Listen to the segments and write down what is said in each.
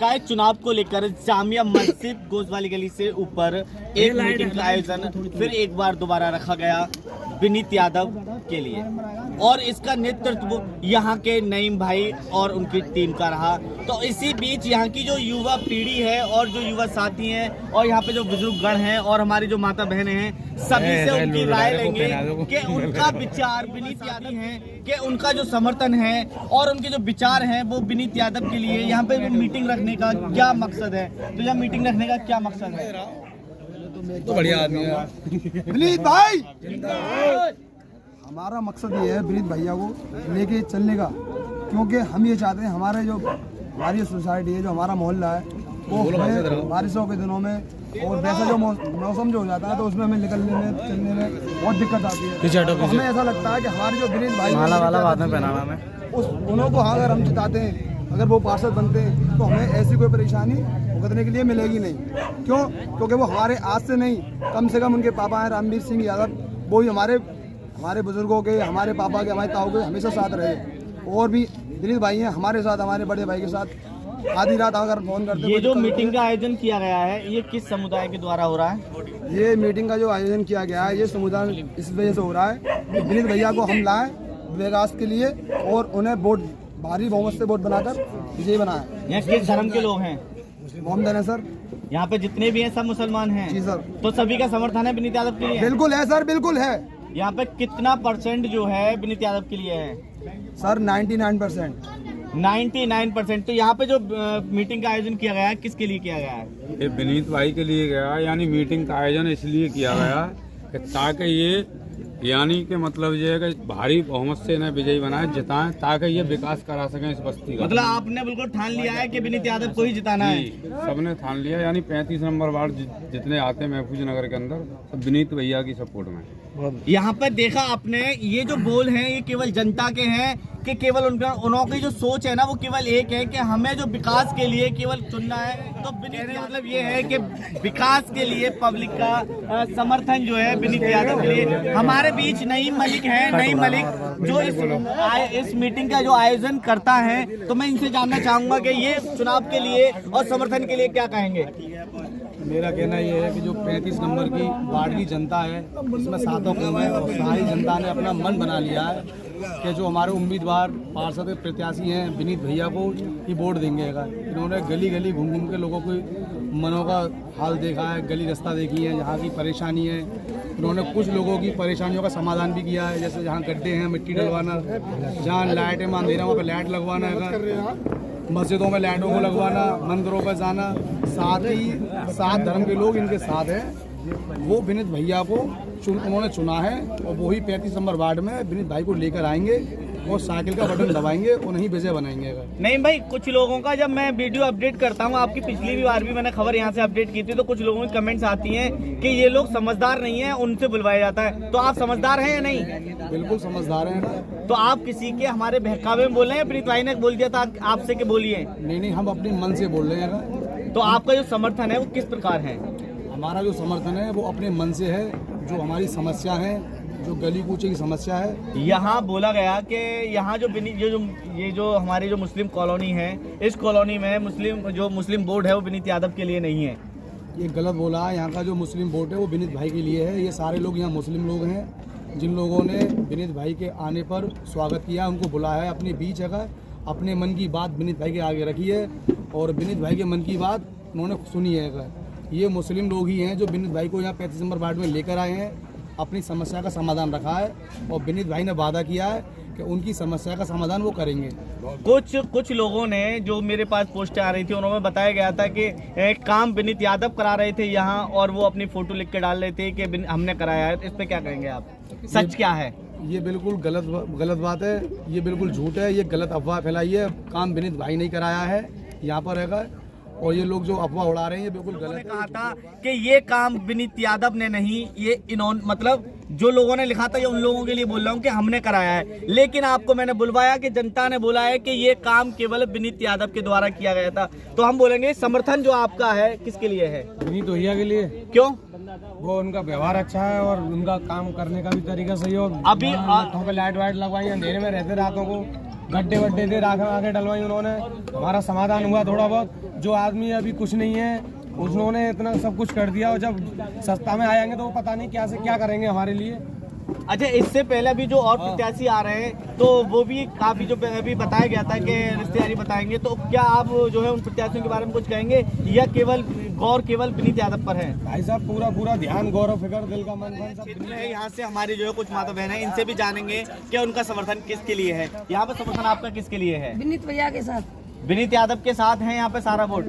निकाय चुनाव को लेकर जामिया मस्जिद गोसवाली गली से ऊपर एक मीटिंग का आयोजन फिर एक बार दोबारा रखा गया विनीत यादव के लिए, और इसका नेतृत्व यहाँ के नईम भाई और उनकी टीम का रहा। तो इसी बीच यहाँ की जो युवा पीढ़ी है और जो युवा साथी हैं और यहाँ पे जो बुजुर्ग गण हैं और हमारी जो माता बहनें हैं, सभी से उनकी राय लेंगे कि उनका विचार विनीत यादव है, कि उनका जो समर्थन है और उनके जो विचार हैं वो विनीत यादव के लिए यहाँ पे मीटिंग रखने का क्या मकसद है। तो यह मीटिंग रखने का क्या मकसद है? तो बढ़िया आदमी है विनीत भाई। हमारा मकसद ये है विनीत भैया को लेके चलने का, क्योंकि हम ये चाहते हैं हमारी सोसाइटी है, जो हमारा मोहल्ला है, वो हमें बारिशों के दिनों में और वैसा जो मौसम जो हो जाता है तो उसमें हमें निकलने में चलने में बहुत दिक्कत आती है। तो हमें ऐसा लगता है कि हमारे जो विनीत भाई उनको अगर हम जिताते हैं, अगर वो पार्षद बनते हैं, तो हमें ऐसी कोई परेशानी भुगतने के लिए मिलेगी नहीं। क्यों? क्योंकि वो हमारे आज से नहीं, कम से कम उनके पापा हैं रामवीर सिंह यादव, वो ही हमारे बुजुर्गों के, हमारे पापा के, हमारे ताऊ के हमेशा साथ रहे। और भी विनीत भाई हैं हमारे साथ, हमारे बड़े भाई के साथ आधी रात अगर फोन करते। ये जो मीटिंग का आयोजन किया गया है, ये किस समुदाय के द्वारा हो रहा है? ये मीटिंग का जो आयोजन किया गया है, ये समुदाय इस वजह से हो रहा है कि विनीत भैया को हम लाएं विकास के लिए और उन्हें वोट भारी बहुमत से वोट बनाकर विजयी बनाए। यहाँ किस धर्म के लोग हैं? मोहम्मद है सर। यहाँ पे जितने भी हैं सब मुसलमान हैं? जी सर। तो सभी का समर्थन है विनीत यादव के लिए? बिल्कुल है सर, बिल्कुल है। यहाँ पे कितना % जो है विनीत यादव के लिए है? सर 99%। 99%। तो यहाँ पे जो मीटिंग का आयोजन किया गया है, किसके लिए किया गया है? ये विनीत भाई के लिए गया, यानी मीटिंग का आयोजन इसलिए किया गया कि ताकि ये यानी कि मतलब ये है कि भारी बहुमत से इन्हें विजयी बनाए, जिताएं, ताकि ये विकास करा सकें इस बस्ती का। मतलब आपने बिल्कुल ठान लिया है कि विनीत यादव को ही जिताना है? सबने ठान लिया, यानी 35 नंबर वार्ड जितने आते हैं महफूज नगर के अंदर, सब विनीत भैया की सपोर्ट में। यहाँ पर देखा आपने, ये जो बोल हैं ये केवल जनता के हैं कि केवल उनकी जो सोच है ना वो केवल एक है कि हमें जो विकास के लिए केवल चुनना है। तो मतलब ये है कि विकास के लिए पब्लिक का समर्थन जो है विनीत यादव के लिए। हमारे बीच नईम मलिक है, नईम मलिक जो इस मीटिंग का जो आयोजन करता है, तो मैं इनसे जानना चाहूंगा कि ये चुनाव के लिए और समर्थन के लिए क्या कहेंगे। मेरा कहना ये है कि जो 35 नंबर की वार्ड की जनता है, इसमें सातों कौम है और सारी जनता ने अपना मन बना लिया है कि जो हमारे उम्मीदवार पार्षद प्रत्याशी हैं विनीत भैया को ही वोट देंगे। इन्होंने गली गली घूम घूम के लोगों को मनों का हाल देखा है, गली रास्ता देखी है, यहाँ की परेशानी है। इन्होंने कुछ लोगों की परेशानियों का समाधान भी किया है, जैसे जहाँ गड्ढे हैं मिट्टी डलवाना, जहाँ लाइटें में अंधेरा वहाँ पर लाइट लगवाना है, मस्जिदों में लाइटों को लगवाना, मंदिरों पर जाना। साथ ही 7 धर्म के लोग इनके साथ हैं। वो विनीत भैया को उन्होंने चुना है और वही 35 नंबर वार्ड में विनीत भाई को लेकर आएंगे और साइकिल का बटन दबाएंगे और नहीं विजय बनाएंगे। नहीं भाई, कुछ लोगों का जब मैं वीडियो अपडेट करता हूँ, आपकी पिछली भी बार भी मैंने खबर यहाँ से अपडेट की थी, तो कुछ लोगों की कमेंट्स आती हैं कि ये लोग समझदार नहीं है, उनसे बुलवाया जाता है। तो आप समझदार हैं या नहीं? बिल्कुल समझदार हैं। तो आप किसी के हमारे बहकावे में बोल रहे हैं? विनीत भाई ने बोल दिया था आपसे कि बोलिए। नहीं, हम अपने मन से बोल रहे हैं। तो आपका जो समर्थन है वो किस प्रकार है? हमारा जो समर्थन है वो अपने मन से है। जो हमारी समस्या है, जो गली कूचे की समस्या है, यहाँ बोला गया कि यहाँ ये जो हमारी जो मुस्लिम कॉलोनी है, इस कॉलोनी में मुस्लिम बोर्ड है वो विनीत यादव के लिए नहीं है। ये गलत बोला है। यहाँ का जो मुस्लिम वोट है वो विनीत भाई के लिए है। ये सारे लोग यहाँ मुस्लिम लोग हैं जिन लोगों ने विनीत भाई के आने पर स्वागत किया, उनको बुलाया है अपने बीच है, अपने मन की बात विनीत भाई के आगे रखी है और विनीत भाई के मन की बात उन्होंने सुनी है। ये मुस्लिम लोग ही हैं जो विनीत भाई को यहाँ 35 नंबर वार्ड में लेकर आए हैं, अपनी समस्या का समाधान रखा है और विनीत भाई ने वादा किया है कि उनकी समस्या का समाधान वो करेंगे। कुछ लोगों ने जो मेरे पास पोस्टें आ रही थी, उन्होंने बताया गया था कि एक काम विनीत यादव करा रहे थे यहाँ और वो अपनी फोटो लिख के डाल रहे थे कि हमने कराया है। इस पे क्या कहेंगे आप? सच क्या है? ये बिल्कुल गलत बात है, ये बिल्कुल झूठ है, ये गलत अफवाह फैलाई है। काम विनीत भाई नहीं कराया है यहाँ पर रहेगा और ये लोग जो अफवाह उड़ा रहे हैं ये बिल्कुल गलत है। कहा था कि ये काम विनीत यादव ने नहीं, ये इन्होंने मतलब जो लोगों ने लिखा था ये उन लोगों के लिए बोल रहा हूँ कि हमने कराया है। लेकिन आपको मैंने बुलवाया कि जनता ने बोला है कि ये काम केवल विनीत यादव के द्वारा किया गया था। तो हम बोलेंगे समर्थन जो आपका है किसके लिए है? विनीत भैया के लिए। क्यों? वो उनका व्यवहार अच्छा है और उनका काम करने का भी तरीका सही है। और अभी लाइट वाइट लगवाई, अंधेरे में रहते रातों को, गड्ढे वड्ढे थे, राखें आगे डलवाई उन्होंने, हमारा समाधान हुआ थोड़ा बहुत। जो आदमी अभी कुछ नहीं है उन्होंने इतना सब कुछ कर दिया, और जब सत्ता में आएंगे तो वो पता नहीं क्या से क्या करेंगे हमारे लिए। अच्छा, इससे पहले भी जो और प्रत्याशी आ रहे हैं तो वो भी काफी जो अभी बताया गया था कि रिश्तेदारी बताएंगे, तो क्या आप जो है उन प्रत्याशियों के बारे में कुछ कहेंगे या केवल गौर केवल विनीत यादव पर है? भाई साहब पूरा ध्यान, गौरव, फिक्र, दिल का मन सब है। यहाँ से हमारी जो है कुछ माता बहन है, इनसे भी जानेंगे कि उनका समर्थन किसके लिए है। यहाँ पर समर्थन आपका किसके लिए है? विनीत भैया के साथ, विनीत यादव के साथ है यहाँ पे सारा वोट।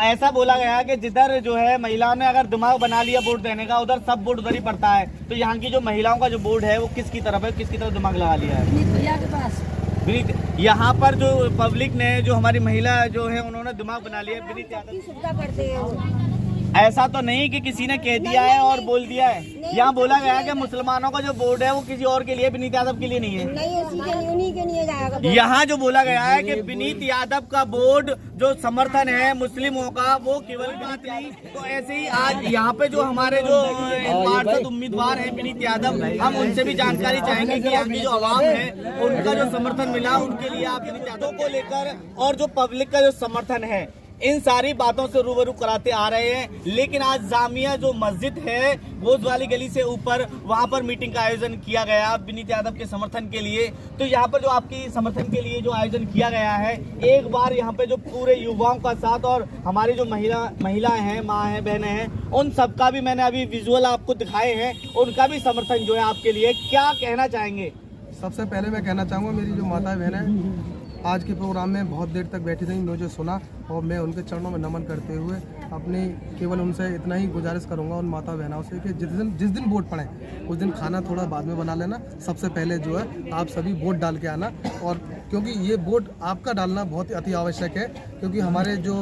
ऐसा बोला गया है कि जिधर जो है महिलाओं ने अगर दिमाग बना लिया वोट देने का, उधर सब वोट उधर ही पड़ता है। तो यहाँ की जो महिलाओं का जो वोट है वो किसकी तरफ है, किसकी तरफ दिमाग लगा लिया है? विनीत भैया के पास। विनीत, यहाँ पर जो पब्लिक ने, जो हमारी महिला जो है उन्होंने दिमाग बना लिया है विनीत यादव। सुविधा करते हैं, ऐसा तो नहीं कि किसी ने कह दिया है और बोल दिया है। यहाँ बोला गया है कि मुसलमानों का जो वोट है वो किसी और के लिए, विनीत यादव के लिए नहीं है। नहीं, उसी के लिए, उन्हीं के लिए जाएगा। यहाँ जो बोला गया है कि विनीत यादव का वोट जो समर्थन है मुस्लिमों का, वो केवल बात नहीं। तो ऐसे ही आज यहाँ पे जो हमारे जो पार्षद उम्मीदवार हैं विनीत यादव, हम उनसे भी जानकारी चाहेंगे कि यहाँ की जो आवाम है उनका जो समर्थन मिला, उनके लिए आप विनीत यादव को लेकर और जो पब्लिक का जो समर्थन है, इन सारी बातों से रूबरू कराते आ रहे हैं। लेकिन आज जामिया जो मस्जिद है गोद वाली गली से ऊपर, वहां पर मीटिंग का आयोजन किया गया विनीत यादव के समर्थन के लिए। तो यहाँ पर जो आपकी समर्थन के लिए जो आयोजन किया गया है, एक बार यहाँ पे जो पूरे युवाओं का साथ और हमारी जो महिलाएं हैं, माँ हैं, बहनें हैं, उन सबका भी मैंने अभी विजुअल आपको दिखाए हैं, उनका भी समर्थन जो है आपके लिए। क्या कहना चाहेंगे? सबसे पहले मैं कहना चाहूँगा, मेरी जो माता बहन है आज के प्रोग्राम में बहुत देर तक बैठी रही, मुझे सुना, और मैं उनके चरणों में नमन करते हुए अपनी केवल उनसे इतना ही गुजारिश करूंगा उन माता बहनों से कि जिस दिन वोट पड़े उस दिन खाना थोड़ा बाद में बना लेना, सबसे पहले जो है आप सभी वोट डाल के आना। और क्योंकि ये वोट आपका डालना बहुत अति आवश्यक है, क्योंकि हमारे जो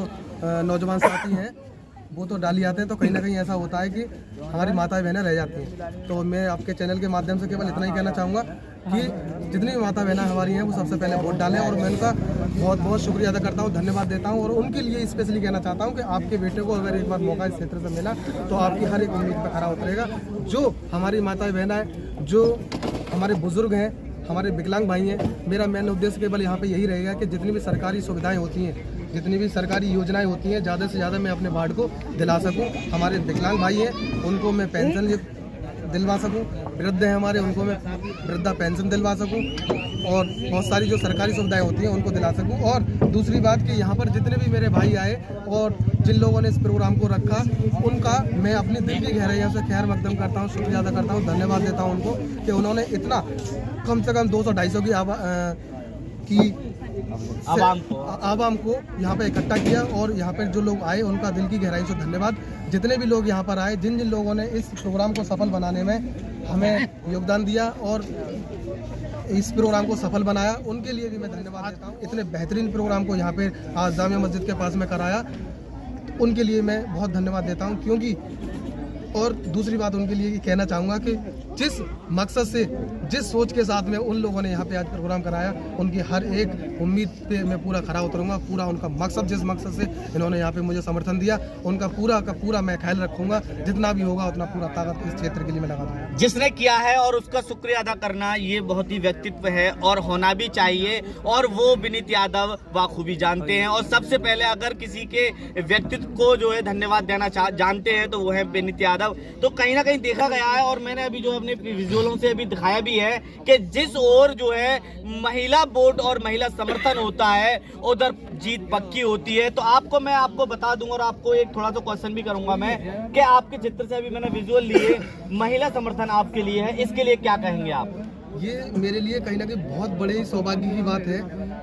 नौजवान साथी हैं वो तो डाल ही आते हैं, तो कहीं ना कहीं ऐसा होता है कि हमारी माताएं बहनें रह जाती हैं। तो मैं आपके चैनल के माध्यम से केवल इतना ही कहना चाहूँगा कि जितनी भी माता बहनें हमारी हैं वो सबसे पहले वोट डालें, और मैं उनका बहुत बहुत शुक्रिया अदा करता हूँ, धन्यवाद देता हूँ। और उनके लिए स्पेशली कहना चाहता हूँ कि आपके बेटे को अगर एक बार मौका इस क्षेत्र से मिला तो आपकी हर एक उम्मीद पर खरा उतरेगा। जो हमारी माताएं बहनें हैं, जो हमारे बुजुर्ग हैं, हमारे विकलांग भाई हैं, मेरा मेन उद्देश्य केवल यहाँ पे यही रहेगा कि जितनी भी सरकारी सुविधाएं होती हैं, जितनी भी सरकारी योजनाएं होती हैं, ज़्यादा से ज़्यादा मैं अपने वार्ड को दिला सकूं। हमारे विकलांग भाई हैं उनको मैं पेंशन दिलवा सकूं, वृद्ध हैं हमारे उनको मैं वृद्धा पेंशन दिलवा सकूं, और बहुत सारी जो सरकारी सुविधाएं होती हैं उनको दिला सकूं। और दूसरी बात कि यहाँ पर जितने भी मेरे भाई आए और जिन लोगों ने इस प्रोग्राम को रखा, उनका मैं अपनी दिल की गहराइयों से खैर मकदम करता हूँ, शुक्रिया अदा करता हूँ, धन्यवाद देता हूँ उनको कि उन्होंने इतना कम से कम 200-250 की आवाम को यहाँ पे इकट्ठा किया। और यहाँ पर जो लोग आए उनका दिल की गहराई से धन्यवाद। जितने भी लोग यहाँ पर आए, जिन जिन लोगों ने इस प्रोग्राम को सफल बनाने में हमें योगदान दिया और इस प्रोग्राम को सफल बनाया, उनके लिए भी मैं धन्यवाद देता हूँ। इतने बेहतरीन प्रोग्राम को यहाँ पे आज जामिया मस्जिद के पास में कराया, उनके लिए मैं बहुत धन्यवाद देता हूँ। क्योंकि और दूसरी बात उनके लिए कहना चाहूँगा कि जिस मकसद से, जिस सोच के साथ में उन लोगों ने यहाँ पे आज प्रोग्राम कराया, उनकी हर एक उम्मीद पे मैं पूरा खरा उतरूँगा। पूरा उनका मकसद, जिस मकसद से इन्होंने यहाँ पे मुझे समर्थन दिया, उनका पूरा का पूरा मैं ख्याल रखूँगा। जितना भी होगा उतना पूरा ताकत इस क्षेत्र के लिए मैं लगा दूँगा। जिसने किया है और उसका शुक्रिया अदा करना, ये बहुत ही व्यक्तित्व है और होना भी चाहिए, और वो विनीत यादव बाखूबी जानते हैं। और सबसे पहले अगर किसी के व्यक्तित्व को जो है धन्यवाद देना जानते हैं तो वो है विनीत यादव। तो कहीं ना कहीं देखा गया है, और मैंने अभी जो अपने विजुअलों से अभी दिखाया भी है कि जिस ओर जो है महिला वोट और महिला समर्थन होता है उधर जीत पक्की होती है। तो मैं आपको बता दूंगा और आपको एक थोड़ा सा क्वेश्चन भी करूंगा मैं कि आपके चित्र से अभी मैंने विजुअल लिए, महिला समर्थन आपके लिए है, इसके लिए क्या कहेंगे आप? ये मेरे लिए कहीं ना कहीं बहुत बड़े सौभाग्य की बात है,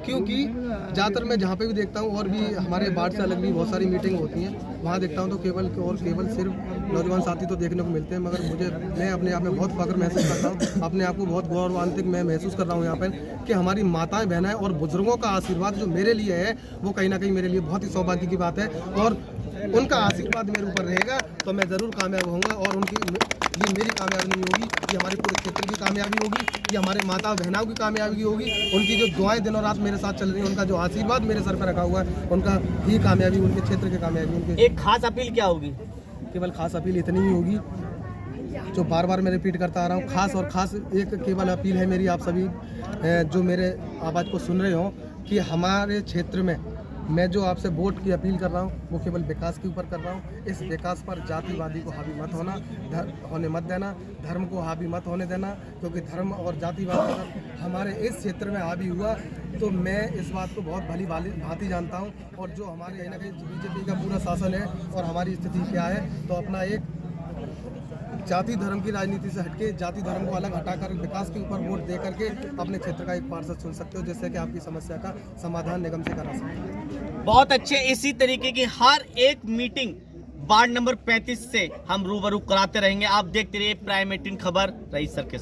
क्योंकि ज़्यादातर मैं जहाँ पे भी देखता हूँ, और भी हमारे वार्ड से अलग भी बहुत सारी मीटिंग होती हैं, वहाँ देखता हूँ तो केवल सिर्फ नौजवान साथी तो देखने को मिलते हैं। मगर मैं अपने आप में बहुत फख्र महसूस करता हूँ, अपने आप को बहुत गौरवान्वित मैं महसूस कर रहा हूँ यहाँ पर कि हमारी माताएं बहनें और बुजुर्गों का आशीर्वाद जो मेरे लिए है, वो कहीं ना कहीं मेरे लिए बहुत ही सौभाग्य की बात है। और उनका आशीर्वाद मेरे ऊपर रहेगा तो मैं ज़रूर कामयाब होऊंगा। और ये मेरी कामयाबी नहीं होगी, ये हमारे पूरे क्षेत्र की कामयाबी होगी, ये हमारे माता बहनों की कामयाबी होगी। उनकी जो दुआएं दिन और रात मेरे साथ चल रही हैं, उनका जो आशीर्वाद मेरे सर पर रखा हुआ है, उनका ही कामयाबी, उनके क्षेत्र की कामयाबी। उनके एक खास अपील क्या होगी? केवल खास अपील इतनी ही होगी जो बार बार मैं रिपीट करता आ रहा हूँ। खास और खास एक केवल अपील है मेरी आप सभी जो मेरे आवाज़ को सुन रहे हो कि हमारे क्षेत्र में मैं जो आपसे वोट की अपील कर रहा हूँ वो केवल विकास के ऊपर कर रहा हूँ। इस विकास पर जातिवादी को हावी मत होने मत देना, धर्म को हावी मत होने देना, क्योंकि धर्म और जातिवाद अगर हमारे इस क्षेत्र में हावी हुआ तो मैं इस बात को बहुत भली भांति जानता हूँ। और जो हमारे कहीं ना कहीं बीजेपी का पूरा शासन है और हमारी स्थिति क्या है, तो अपना एक जाति धर्म की राजनीति से हटके जाति धर्म को अलग हटाकर विकास के ऊपर वोट दे करके अपने क्षेत्र का एक पार्षद चुन सकते हो, जिससे कि आपकी समस्या का समाधान निगम से करा सकते हो। बहुत अच्छे। इसी तरीके की हर एक मीटिंग वार्ड नंबर 35 से हम रूबरू कराते रहेंगे। आप देखते रहिए प्राइम 18 खबर रईस सर के साथ।